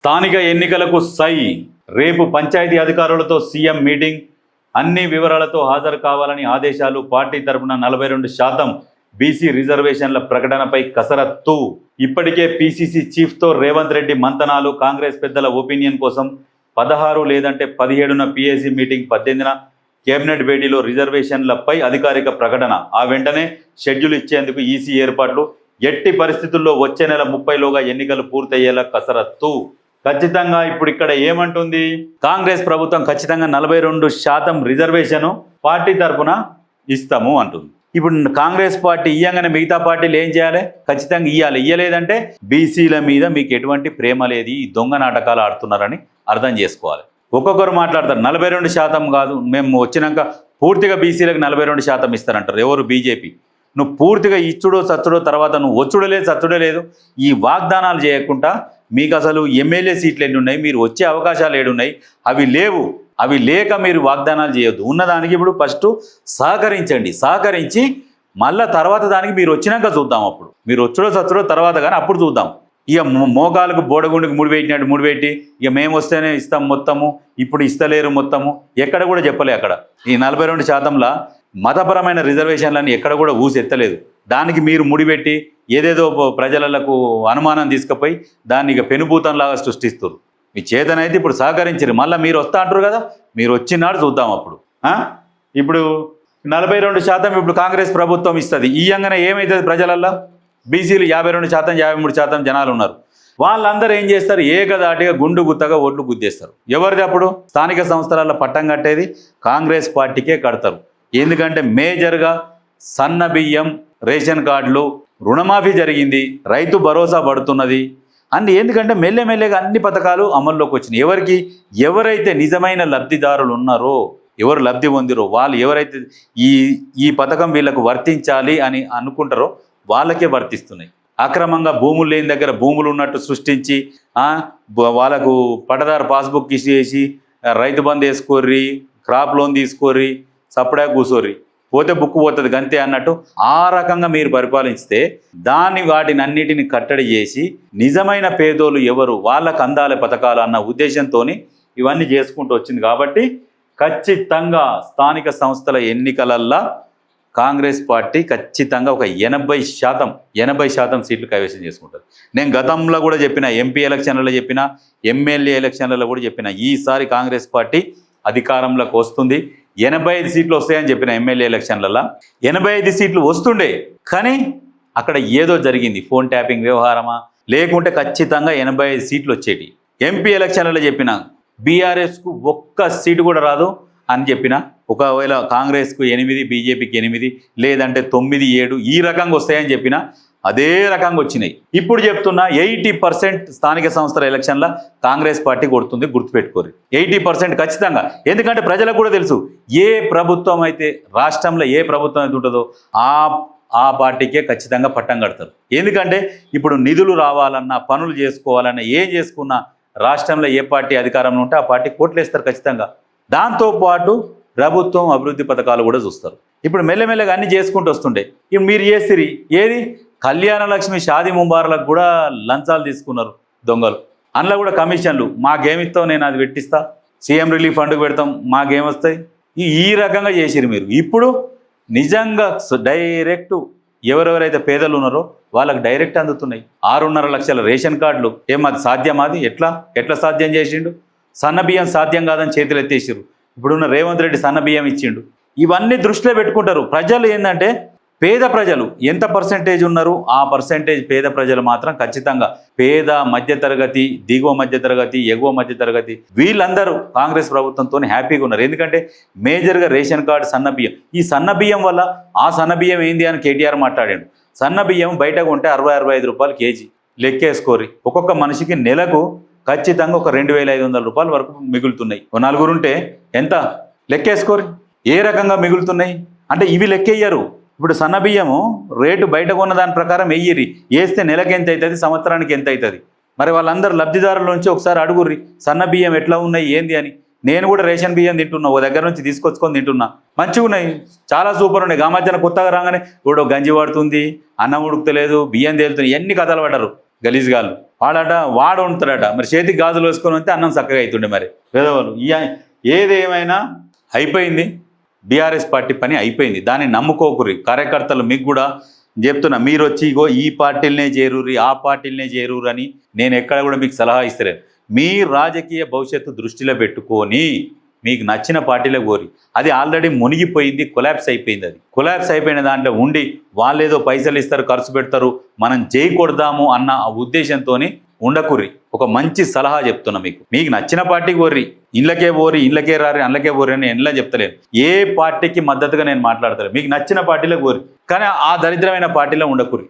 స్థానిక ఎన్నికలకు సై రేపు పంచాయతీ అధికారులతో సీఎం మీటింగ్ అన్ని వివరాలతో హాజరు కావాలని ఆదేశాలు పార్టీ తరపున 42% బీసీ రిజర్వేషన్ల ప్రకటనపై కసరత్తు ఇప్పటికే పీసీసీ చీఫ్తో రేవంత్ రెడ్డి మంతనాలు కాంగ్రెస్ పెద్దల ఒపీనియన్ కోసం 16 లేదంటే 17న పీఏసీ మీటింగ్ 18న కేబినెట్ భేటీలో రిజర్వేషన్లపై అధికారిక ప్రకటన ఆ వెంటనే షెడ్యూల్ ఇచ్చేందుకు ఈసీ ఏర్పాట్లు ఎట్టి పరిస్థితుల్లో వచ్చే నెల 30లోగా ఎన్నికలు పూర్తయ్యేలా కసరత్తు ఖచ్చితంగా ఇప్పుడు ఇక్కడ ఏమంటుంది కాంగ్రెస్ ప్రభుత్వం ఖచ్చితంగా 42% రిజర్వేషన్ పార్టీ తరఫున ఇస్తాము అంటుంది. ఇప్పుడు కాంగ్రెస్ పార్టీ ఇయ్యంగానే మిగతా పార్టీలు ఏం చేయాలి? ఖచ్చితంగా ఇయ్యలేదంటే బీసీల మీద మీకు ఎటువంటి ప్రేమ లేదు, ఈ దొంగ నాటకాలు ఆడుతున్నారని అర్థం చేసుకోవాలి. ఒక్కొక్కరు మాట్లాడతారు 42% కాదు, మేము వచ్చినాక పూర్తిగా బీసీలకు 42% ఇస్తారంటారు. ఎవరు? బీజేపీ. నువ్వు పూర్తిగా ఇచ్చుడో చచ్చుడో తర్వాత నువ్వు వచ్చుడలేదు చచ్చుడే లేదు. ఈ వాగ్దానాలు చేయకుండా మీకు అసలు ఎమ్మెల్యే సీట్లు ఎన్ని ఉన్నాయి, మీరు వచ్చే అవకాశాలు ఏడున్నాయి, అవి లేవు. అవి లేక మీరు వాగ్దానాలు చేయొద్దు. ఉన్నదానికి ఇప్పుడు ఫస్ట్ సహకరించి మళ్ళీ తర్వాత దానికి మీరు వచ్చినాక చూద్దాం. అప్పుడు మీరు వచ్చుడో చచ్చుడో తర్వాత కానీ అప్పుడు చూద్దాం. ఇక మోకాలకు బోడగుండికి ముడిపెట్టి ఇక మేము వస్తేనే ఇస్తాం మొత్తము, ఇప్పుడు ఇస్తలేరు మొత్తము, ఎక్కడ కూడా చెప్పలే. అక్కడ ఈ 42%లా మతపరమైన రిజర్వేషన్లని ఎక్కడ కూడా ఊసెత్తలేదు. దానికి మీరు ముడిపెట్టి ఏదేదో ప్రజలకు అనుమానం తీసుకుపోయి దాన్ని ఇక పెనుభూతంలాగా సృష్టిస్తారు. మీ చేతనైతే ఇప్పుడు సహకరించరు, మళ్ళీ మీరు వస్తా అంటారు కదా, మీరు వచ్చినాడు చూద్దాం. అప్పుడు ఇప్పుడు 42% ఇప్పుడు కాంగ్రెస్ ప్రభుత్వం ఇస్తుంది. ఇయ్యంగానే ఏమవుతుంది? ప్రజలల్లో బీసీలు 52% 53% జనాలు ఉన్నారు. వాళ్ళందరూ ఏం చేస్తారు? ఏకదాటిగా గుండు గుత్తగా ఓట్లు గుద్దేస్తారు. ఎవరిది? అప్పుడు స్థానిక సంస్థలలో పట్టం కట్టేది కాంగ్రెస్ పార్టీకే కడతారు. ఎందుకంటే మేజర్గా సన్న బియ్యం, రేషన్ కార్డులు, రుణమాఫీ జరిగింది, రైతు భరోసా పడుతున్నది అండ్ ఎందుకంటే మెల్లెగా అన్ని పథకాలు అమల్లోకి వచ్చినాయి. ఎవరైతే నిజమైన లబ్ధిదారులు ఉన్నారో, ఎవరు లబ్ధి పొందిరో, వాళ్ళు ఎవరైతే ఈ పథకం వీళ్ళకు వర్తించాలి అని అనుకుంటారో వాళ్ళకే వర్తిస్తున్నాయి. అక్రమంగా భూములు లేని దగ్గర భూములు ఉన్నట్టు సృష్టించి వాళ్ళకు పట్టదారు పాస్బుక్ ఇచ్చేసి రైతు బంధు వేసుకోర్రి, క్రాప్ లోన్ తీసుకోర్రి, సప్పుడా కూసోర్రి, పోతే బుక్కు పోతుంది గంతే అన్నట్టు ఆ రకంగా మీరు పరిపాలిస్తే వాటిని అన్నిటిని కట్టడి చేసి నిజమైన పేదోళ్ళు ఎవరు వాళ్ళకు అందాల పథకాలు అన్న ఉద్దేశంతో ఇవన్నీ చేసుకుంటూ వచ్చింది. కాబట్టి ఖచ్చితంగా స్థానిక సంస్థల ఎన్నికలల్లో కాంగ్రెస్ పార్టీ ఖచ్చితంగా ఒక 80% సీట్లు కైవసం చేసుకుంటుంది. నేను గతంలో కూడా చెప్పిన, ఎంపీ ఎలక్షన్లలో చెప్పిన, ఎమ్మెల్యే ఎలక్షన్లలో కూడా చెప్పిన, ఈసారి కాంగ్రెస్ పార్టీ అధికారంలోకి వస్తుంది. 85 సీట్లు వస్తాయని చెప్పిన ఎమ్మెల్యే ఎలక్షన్లలో 85 సీట్లు వస్తుండే. కానీ అక్కడ ఏదో జరిగింది, ఫోన్ ట్యాపింగ్ వ్యవహారమా, లేకుంటే ఖచ్చితంగా 85 సీట్లు వచ్చేటి. ఎంపీ ఎలక్షన్లలో చెప్పిన బీఆర్ఎస్కు ఒక్క సీటు కూడా రాదు అని చెప్పిన, ఒకవేళ కాంగ్రెస్కు 8, బీజేపీకి 8 లేదంటే 9, 7 ఈ రకంగా వస్తాయని చెప్పిన అదే రకంగా వచ్చినాయి. ఇప్పుడు చెప్తున్నా 80% స్థానిక సంస్థల ఎలక్షన్ల కాంగ్రెస్ పార్టీ కొడుతుంది, గుర్తుపెట్టుకోరు. 80% ఖచ్చితంగా. ఎందుకంటే ప్రజలకు కూడా తెలుసు, ఏ ప్రభుత్వం అయితే రాష్ట్రంలో ఏ ప్రభుత్వం అయితే ఉంటుందో ఆ పార్టీకే ఖచ్చితంగా పట్టం కడతారు. ఎందుకంటే ఇప్పుడు నిధులు రావాలన్నా, పనులు చేసుకోవాలన్నా, ఏం చేసుకున్నా రాష్ట్రంలో ఏ పార్టీ అధికారంలో ఉంటే ఆ పార్టీ కోట్లేస్తారు ఖచ్చితంగా. దాంతోపాటు ప్రభుత్వం అభివృద్ధి పథకాలు కూడా చూస్తారు. ఇప్పుడు మెల్లమెల్లగా అన్ని చేసుకుంటూ వస్తుండే. ఇప్పుడు మీరు చేసిరి ఏది? కళ్యాణ లక్ష్మి, షాదీ ముబారలకు కూడా లంచాలు తీసుకున్నారు దొంగలు. అందులో కూడా కమిషన్లు, మాకేమిస్తావు, నేను అది పెట్టిస్తా, సీఎం రిలీఫ్ ఫండ్కి పెడతాం, మాకేమొస్తాయి, ఈ రకంగా చేసిరు మీరు. ఇప్పుడు నిజంగా డైరెక్ట్ ఎవరెవరైతే పేదలు ఉన్నారో వాళ్ళకి డైరెక్ట్ అందుతున్నాయి. 6.5 లక్షల రేషన్ కార్డులు. అది సాధ్యమా? అది ఎట్లా సాధ్యం చేసిండు? సన్న బియ్యం సాధ్యం కాదని చేతులు ఎత్తేసిరు. ఇప్పుడున్న రేవంత్ రెడ్డి సన్న బియ్యం ఇచ్చిండు. ఇవన్నీ దృష్టిలో పెట్టుకుంటారు. ప్రజలు ఏంటంటే పేద ప్రజలు ఎంత పర్సెంటేజ్ ఉన్నారు, ఆ పర్సెంటేజ్ పేద ప్రజలు మాత్రం ఖచ్చితంగా పేద, మధ్యతరగతి, దిగువ మధ్యతరగతి, ఎగువ మధ్యతరగతి వీళ్ళందరూ కాంగ్రెస్ ప్రభుత్వంతో హ్యాపీగా ఉన్నారు. ఎందుకంటే మేజర్గా రేషన్ కార్డు, సన్న బియ్యం. ఈ సన్న బియ్యం వల్ల ఆ సన్న బియ్యం ఏంది అని కేటీఆర్ మాట్లాడాడు. సన్న బియ్యం బయట కొంటే 60-65 రూపాయలు కేజీ లెక్కేసుకోరి. ఒక్కొక్క మనిషికి నెలకు ఖచ్చితంగా ఒక 2,500 రూపాయల వరకు మిగులుతున్నాయి. 4 ఉంటే ఎంత లెక్కేసుకోరి, ఏ రకంగా మిగులుతున్నాయి అంటే ఇవి లెక్కేయ్యారు. ఇప్పుడు సన్న బియ్యము రేటు బయట కొన్న దాని ప్రకారం వెయ్యిరి, వేస్తే నెలకు ఎంత అవుతుంది, సంవత్సరానికి ఎంత అవుతుంది. మరి వాళ్ళందరూ లబ్ధిదారుల నుంచి ఒకసారి అడుగుర్రి సన్న బియ్యం ఎట్లా ఉన్నాయి ఏంది అని. నేను కూడా రేషన్ బియ్యం తింటున్నా, ఓ దగ్గర నుంచి తీసుకొచ్చుకొని తింటున్నా, మంచిగా ఉన్నాయి, చాలా సూపర్ ఉన్నాయి. మధ్యన కొత్తగా రాగానే ఇప్పుడు గంజి పడుతుంది, అన్నం ఉడుకుతలేదు, బియ్యం తేలుతుంది, ఎన్ని కథలు పడ్డారు. గలీజ్గాళ్ళు వాడు ఉంటాడట మరి చేతికి గాజులు వేసుకొని వస్తే అన్నం చక్కగా అవుతుండే మరి పేదవాళ్ళు ఏదేమైనా అయిపోయింది. బీఆర్ఎస్ పార్టీ పని అయిపోయింది. దాన్ని నమ్ముకోకురి కార్యకర్తలు. మీకు కూడా చెప్తున్నా, మీరు వచ్చి ఇగో ఈ పార్టీలనే చేరురి ఆ పార్టీలనే చేరురు అని నేను ఎక్కడ కూడా మీకు సలహా ఇస్తలేను. మీ రాజకీయ భవిష్యత్తు దృష్టిలో పెట్టుకొని మీకు నచ్చిన పార్టీలో కోరి, అది ఆల్రెడీ మునిగిపోయింది, కొలాప్స్ అయిపోయింది. అది కొలాప్స్ అయిపోయిన దాంట్లో ఉండి వాళ్ళేదో పైసలు ఇస్తారు, ఖర్చు పెడతారు, మనం చేయి కొడదాము అన్న ఉద్దేశంతో ఉండకుర్రి. ఒక మంచి సలహా చెప్తున్నా మీకు నచ్చిన పార్టీకి కోర్రి. ఇళ్ళకే రారి అందులోకే పోరి అని ఎట్లా చెప్తలేను. ఏ పార్టీకి మద్దతుగా నేను మాట్లాడతాను. మీకు నచ్చిన పార్టీలో కోరి, కానీ ఆ దరిద్రమైన పార్టీలో ఉండకుర్రి.